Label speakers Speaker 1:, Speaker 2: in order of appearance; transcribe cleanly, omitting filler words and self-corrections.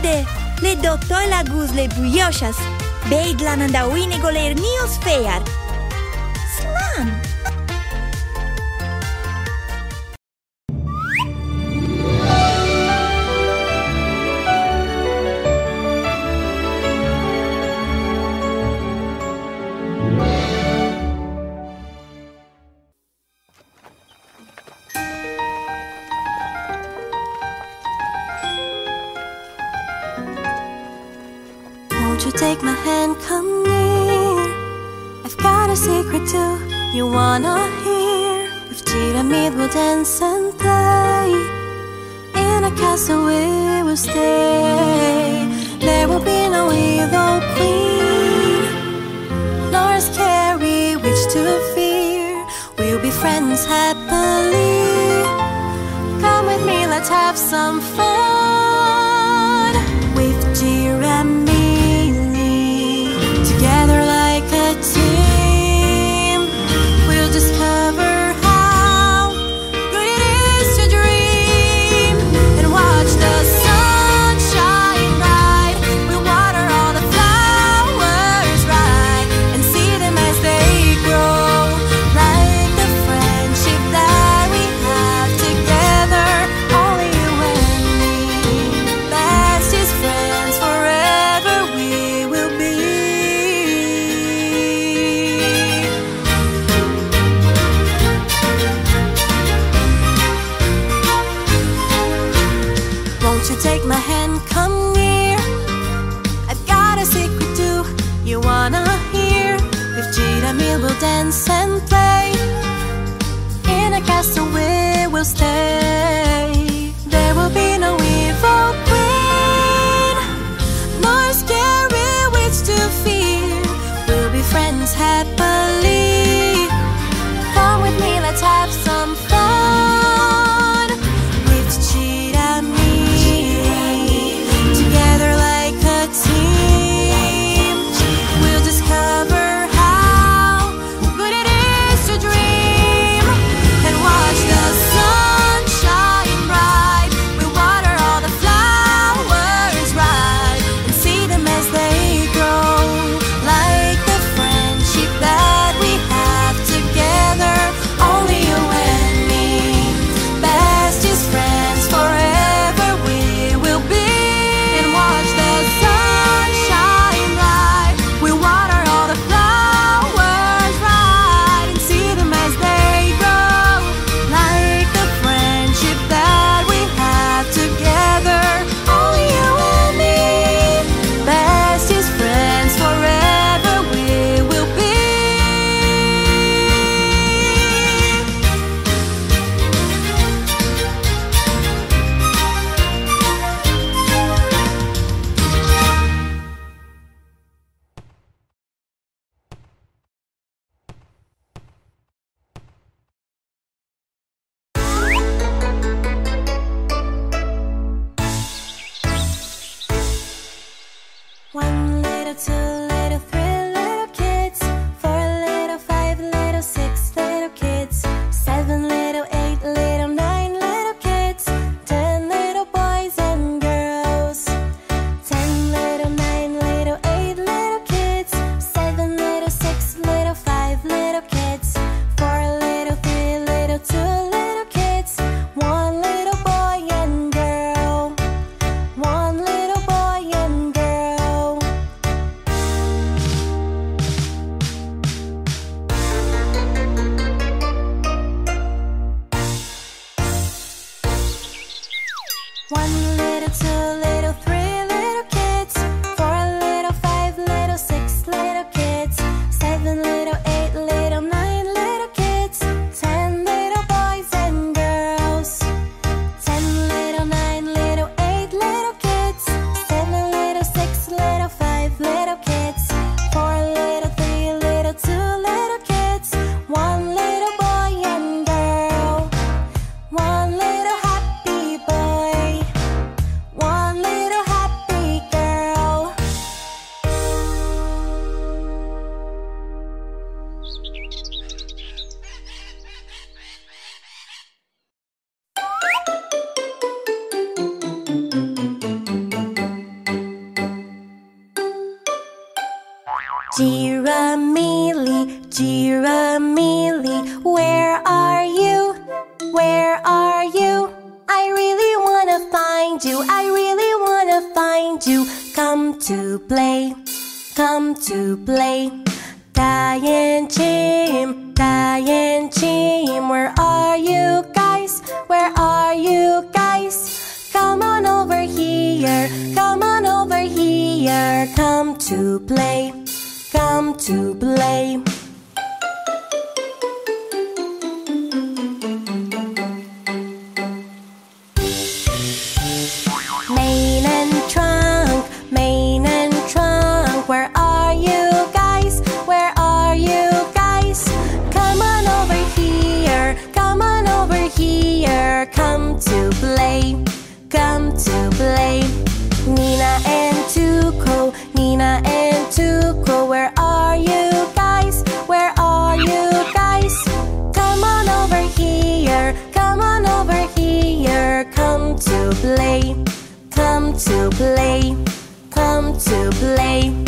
Speaker 1: Cairde, le Deichniúr agus le briochas, beag Leanaí da uine go léir níos féar. Slán!
Speaker 2: Won't you take my hand, come near? I've got a secret too, you wanna hear. With Giramille we'll dance and play. In a castle we will stay. There will be no evil queen, nor scary witch to fear. We'll be friends happily. Come with me, let's have some fun. With Giramille, together like a team, we'll discover how good it is to dream and watch the sun shine bright. We'll water all the flowers right and see them as they grow, like the friendship that we have together. Only you and me, bestest friends forever we will be. Won't you take my hand, come near? I've got a secret too, you wanna hear. With Giramille we'll dance and play. In a castle we will stay. There will be no evil queen, nor scary witch to fear. We'll be friends happily. Come with me, let's have some fun. With Giramille, together like a team, we'll discover how good it is to dream and watch the sun shine bright. We'll water all the flowers right and see them as they grow, like the friendship that we have together. Only you and me, bestest friends forever we will be. And watch the sun shine bright. We'll water all the flowers right and see them as they grow, like the friendship that we have together. Only you and me, bestest friends forever we will be. One little, two little, three little kids, 4 little, 5 little, 6 little kids, 7 little, 8 little, 9 little kids, 10 little boys and girls, 10 little, 9 little, 8 little kids, 7 little, 6 little, 5 little kids, 4 little, 3 little, 2 little kids, 1 little boy and girl, 1 little boy and girl. One little, 2 little, 3 little kids, 4 little, 5 little, 6 little kids, 7 little, 8 little, 9 little kids, 10 little boys and girls, 10 little, 9 little, 8 little kids, 7 little, 6 little, 5 little kids, 4 little, 3 little, 2 little kids, 1 little boy and girl, 1 little happy boy, 1 to play, come to play. Diane Chim, where are you guys? Where are you guys? Come on over here, come on over here. Come to play, come to play. Mane and trunk, where are you guys? Where are you guys? Come on over here, come on over here. Come to play, come to play. Nina and Tuco, where are you guys? Where are you guys? Come on over here, come on over here. Come to play, come to play, come to play.